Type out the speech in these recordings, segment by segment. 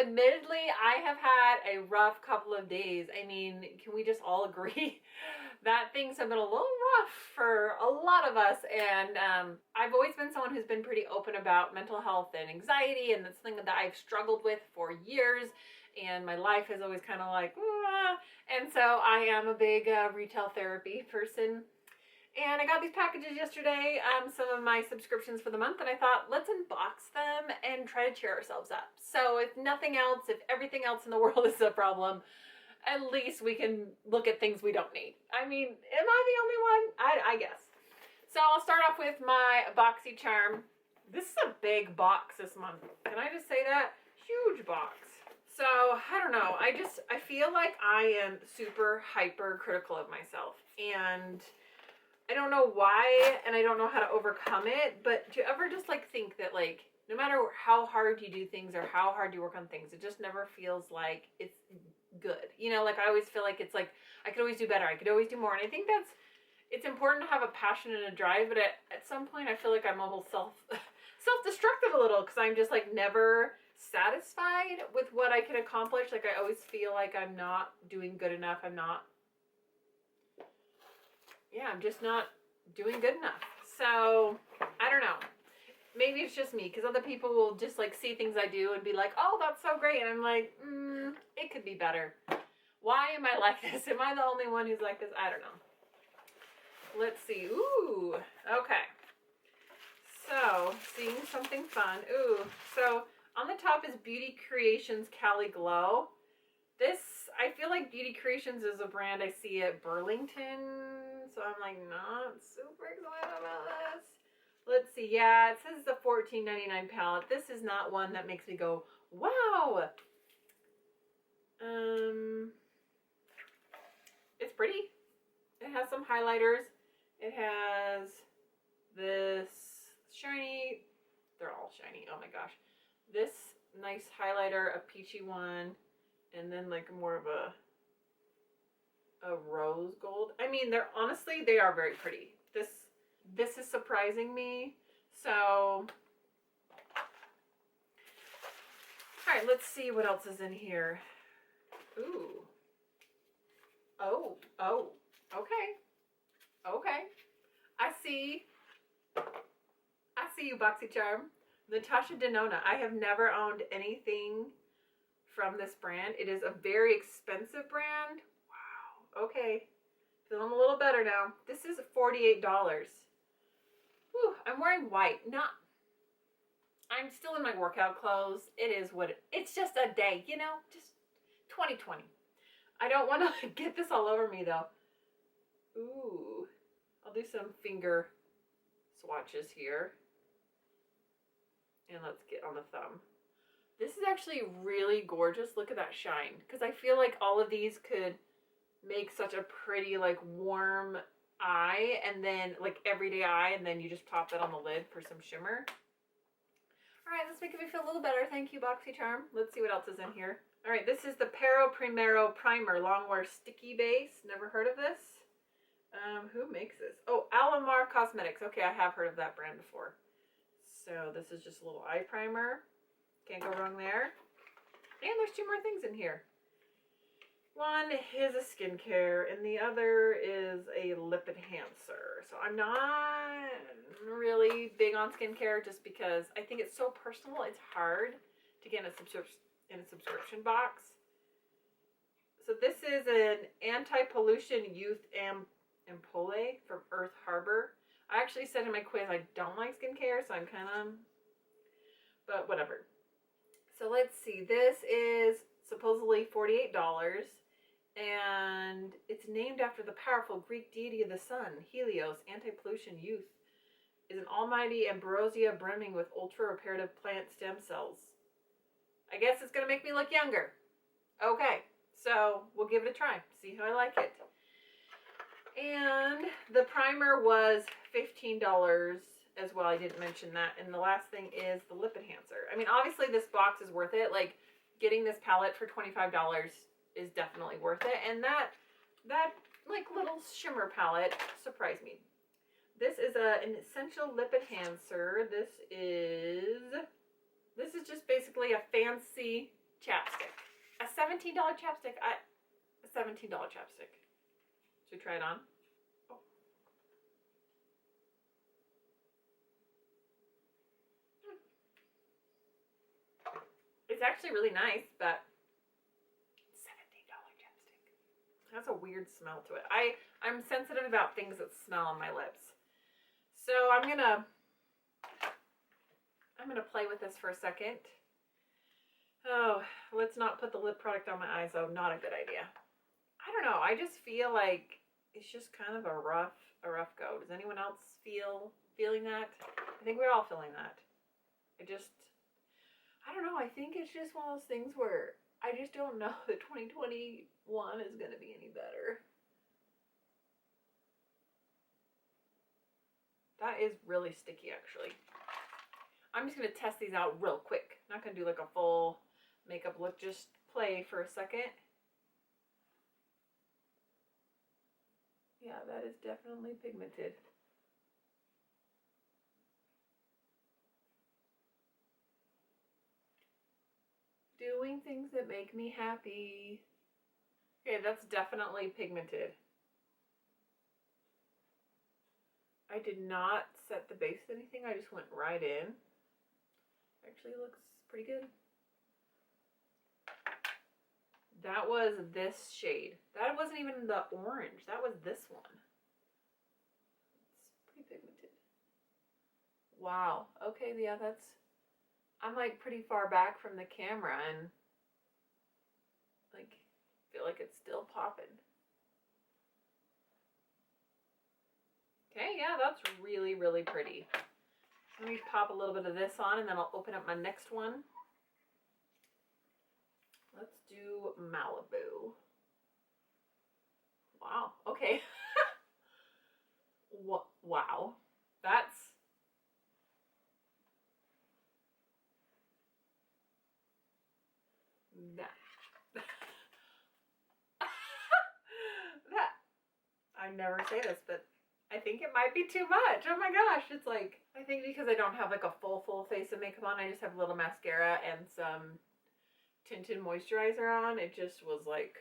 admittedly, I have had a rough couple of days. I mean, can we just all agree that things have been a little rough for a lot of us? And I've always been someone who's been pretty open about mental health and anxiety, and that's something that I've struggled with for years. And my life is always kind of like, and so I am a big retail therapy person. And I got these packages yesterday, some of my subscriptions for the month, and I thought, let's unbox them and try to cheer ourselves up. So if nothing else, if everything else in the world is a problem, at least we can look at things we don't need. I mean, am I the only one? I guess. So I'll start off with my Boxycharm. This is a big box this month. Can I just say that? Huge box. So, I don't know. I feel like I am super hyper critical of myself. And I don't know why, and I don't know how to overcome it, but do you ever just like think that like, no matter how hard you do things or how hard you work on things, it just never feels like it's good. You know, like I always feel like it's like, I could always do better. I could always do more. And I think it's important to have a passion and a drive, but at some point I feel like I'm almost self-destructive a little, because I'm just like never satisfied with what I can accomplish. Like I always feel like I'm not doing good enough. I'm just not doing good enough. So I don't know. Maybe it's just me, because other people will just like see things I do and be like, oh, that's so great. And I'm like, it could be better. Why am I like this? Am I the only one who's like this? I don't know. Let's see. Ooh, okay. So, seeing something fun. Ooh, so on the top is Beauty Creations Cali Glow. This, I feel like Beauty Creations is a brand I see at Burlington, so I'm like not super excited about this. Let's see, yeah, it says it's a $14.99 palette. This is not one that makes me go, wow. It's pretty. It has some highlighters. It has this shiny, they're all shiny, oh my gosh. This nice highlighter, a peachy one, and then like more of a rose gold. I mean, they are very pretty. This is surprising me. So, all right, let's see what else is in here. Ooh. Oh, okay. Okay. I see you, Boxycharm. Natasha Denona. I have never owned anything from this brand. It is a very expensive brand. Wow. Okay. Feeling a little better now. This is $48. Whew, I'm wearing white. I'm still in my workout clothes. It is it's just a day, you know, just 2020. I don't want to get this all over me though. Ooh. I'll do some finger swatches here. And let's get on the thumb. This is actually really gorgeous. Look at that shine. Because I feel like all of these could make such a pretty, like, warm eye. And then, like, everyday eye. And then you just pop that on the lid for some shimmer. Alright, let's make me feel a little better. Thank you, Boxycharm. Let's see what else is in here. Alright, this is the Pero Primero Primer Longwear Sticky Base. Never heard of this. Who makes this? Oh, Alamar Cosmetics. Okay, I have heard of that brand before. So this is just a little eye primer. Can't go wrong there. And there's two more things in here. One is a skincare and the other is a lip enhancer. So I'm not really big on skincare just because I think it's so personal. It's hard to get in a subscription box. So this is an anti-pollution youth ampoule from Earth Harbor. I actually said in my quiz I don't like skincare, so I'm kind of, but whatever. So let's see. This is supposedly $48, and it's named after the powerful Greek deity of the sun, Helios. Anti-pollution youth is an almighty ambrosia brimming with ultra-reparative plant stem cells. I guess it's going to make me look younger. Okay, so we'll give it a try. See how I like it. And the primer was $15 as well. I didn't mention that. And the last thing is the lip enhancer. I mean, obviously this box is worth it. Like, getting this palette for $25 is definitely worth it. And that like little shimmer palette surprised me. This is an essential lip enhancer. This is just basically a fancy chapstick. A $17 chapstick. A $17 chapstick. Should we try it on? Oh. It's actually really nice, but $17 chapstick. It has a weird smell to it. I'm sensitive about things that smell on my lips. So I'm gonna play with this for a second. Oh, let's not put the lip product on my eyes though. Not a good idea. I don't know. I just feel like it's just kind of a rough go. Does anyone else feeling that? I think we're all feeling that. I don't know. I think it's just one of those things where I just don't know that 2021 is going to be any better. That is really sticky, actually. I'm just going to test these out real quick. Not going to do like a full makeup look. Just play for a second. Yeah, that is definitely pigmented. Doing things that make me happy. Okay, that's definitely pigmented. I did not set the base with anything. I just went right in. Actually looks pretty good. That was this shade. That wasn't even the orange. That was this one. It's pretty pigmented. Wow. Okay, yeah, I'm like pretty far back from the camera and like feel like it's still popping. Okay, yeah, that's really, really pretty. Let me pop a little bit of this on and then I'll open up my next one. Let's do Malibu. Wow, okay. Wow, that's... I never say this, but I think it might be too much. Oh my gosh, it's like, I think because I don't have like a full face of makeup on, I just have a little mascara and some tinted moisturizer on. It just was like,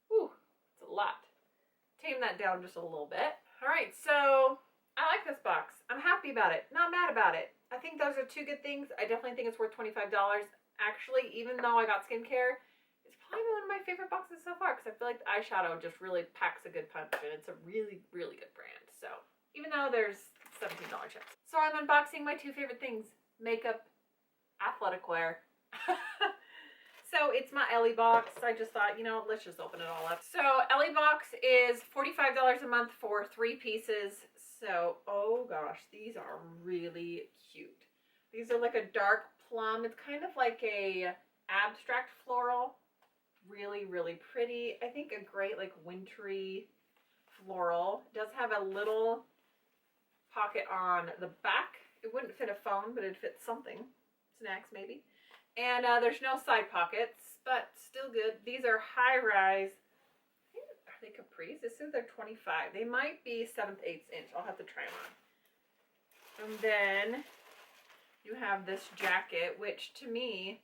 whew, it's a lot. Tame that down just a little bit. All right, so I like this box. I'm happy about it. Not mad about it. I think those are two good things. I definitely think it's worth $25. Actually, even though I got skincare, it's probably one of my favorite boxes so far because I feel like the eyeshadow just really packs a good punch and it's a really, really good brand. So even though there's $17 chips. So I'm unboxing my two favorite things, makeup, athletic wear. So it's my Ellie Box. I just thought, you know, let's just open it all up. So Ellie Box is $45 a month for 3 pieces. So, oh gosh, these are really cute. These are like a dark plum. It's kind of like a abstract floral. Really, really pretty. I think a great like wintry floral. It does have a little pocket on the back. It wouldn't fit a phone, but it'd fit something. Snacks maybe. And there's no side pockets, but still good. These are high rise. Are they capris? This says they're 25. They might be 7/8 inch. I'll have to try them on. And then you have this jacket, which to me,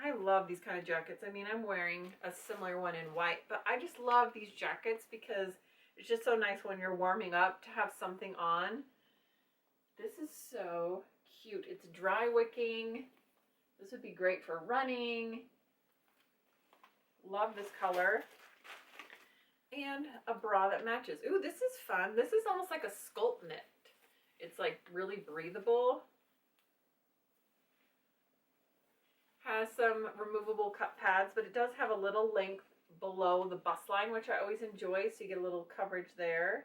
I love these kind of jackets. I mean, I'm wearing a similar one in white, but I just love these jackets because it's just so nice when you're warming up to have something on. This is so cute. It's dry wicking. This would be great for running. Love this color. And a bra that matches. Ooh, this is fun. This is almost like a sculpt knit. It's like really breathable. Has some removable cup pads, but it does have a little length below the bust line, which I always enjoy, so you get a little coverage there.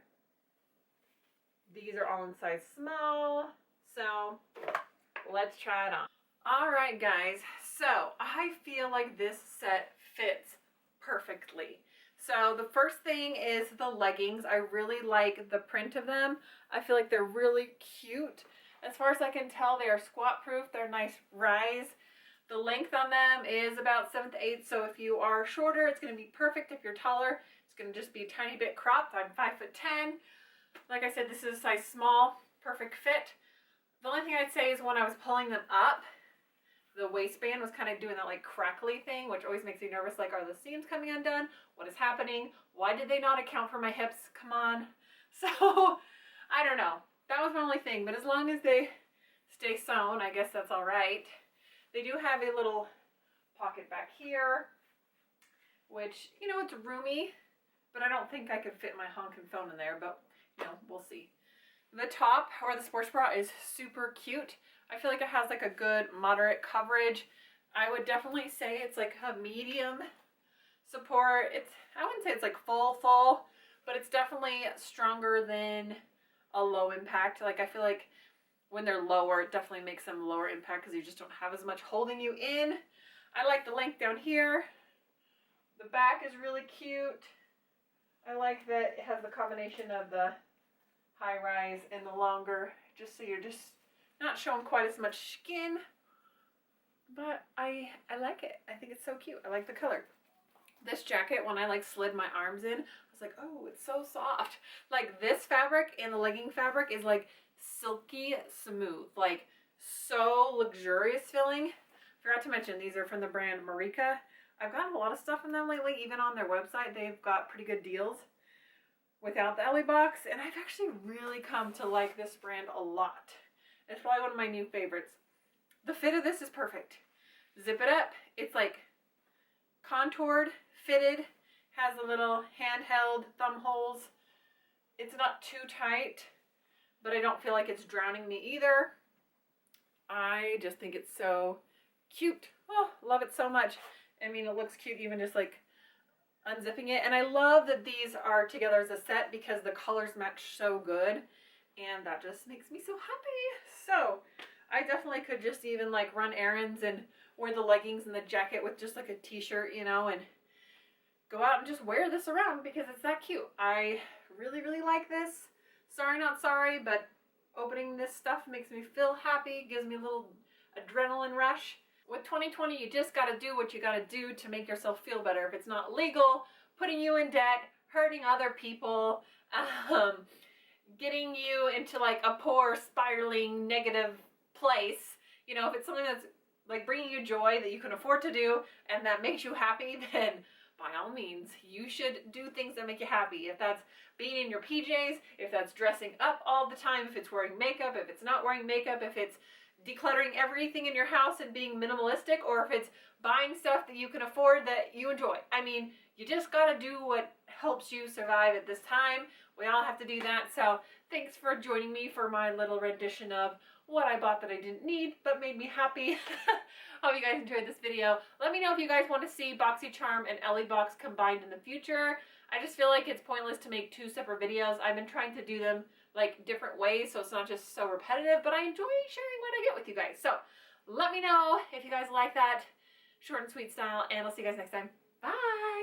These are all in size small, so let's try it on. All right, guys, so I feel like this set fits perfectly. So the first thing is the leggings. I really like the print of them. I feel like they're really cute. As far as I can tell, they are squat proof. They're nice rise. The length on them is about 7/8, so if you are shorter, it's going to be perfect. If you're taller, it's going to just be a tiny bit cropped. I'm 5'10". Like I said, this is a size small, perfect fit. The only thing I'd say is when I was pulling them up, the waistband was kind of doing that like crackly thing, which always makes me nervous. Like, are the seams coming undone? What is happening? Why did they not account for my hips? Come on. So, I don't know. That was my only thing, but as long as they stay sewn, I guess that's all right. They do have a little pocket back here, which, you know, it's roomy, but I don't think I could fit my honkin' phone in there, but, you know, we'll see. The top, or the sports bra, is super cute. I feel like it has like a good moderate coverage. I would definitely say it's like a medium support. I wouldn't say it's like full, but it's definitely stronger than a low impact. Like, I feel like when they're lower, it definitely makes them lower impact because you just don't have as much holding you in. I like the length down here. The back is really cute. I like that it has the combination of the high rise and the longer, just so you're just not showing quite as much skin. But I like it. I think it's so cute. I like the color. This jacket, when I like slid my arms in, I was like, oh, it's so soft. Like, this fabric and the legging fabric is like silky smooth, like so luxurious feeling. Forgot to mention, these are from the brand Marika. I've gotten a lot of stuff from them lately. Even on their website, they've got pretty good deals without the Ellie Box, and I've actually really come to like this brand a lot. It's probably one of my new favorites. The fit of this is perfect. Zip it up. It's like contoured, fitted, has a little handheld thumb holes. It's not too tight, but I don't feel like it's drowning me either. I just think it's so cute. Oh, love it so much. I mean, it looks cute even just like unzipping it. And I love that these are together as a set because the colors match so good. And that just makes me so happy. So I definitely could just even like run errands and wear the leggings and the jacket with just like a t-shirt, you know, and go out and just wear this around because it's that cute. I really, really like this. Sorry, not sorry, but opening this stuff makes me feel happy, gives me a little adrenaline rush. With 2020, you just got to do what you got to do to make yourself feel better. If it's not legal, putting you in debt, hurting other people, getting you into like a poor, spiraling, negative place, you know, if it's something that's like bringing you joy that you can afford to do and that makes you happy, then by all means, you should do things that make you happy. If that's being in your PJs, if that's dressing up all the time, if it's wearing makeup, if it's not wearing makeup, if it's decluttering everything in your house and being minimalistic, or if it's buying stuff that you can afford that you enjoy. I mean, you just gotta do what helps you survive at this time. We all have to do that. So thanks for joining me for my little rendition of what I bought that I didn't need but made me happy. Hope you guys enjoyed this video. Let me know if you guys want to see Boxycharm and Ellie Box combined in the future. I just feel like it's pointless to make two separate videos. I've been trying to do them like different ways so it's not just so repetitive, but I enjoy sharing what I get with you guys. So let me know if you guys like that short and sweet style, and I'll see you guys next time. Bye!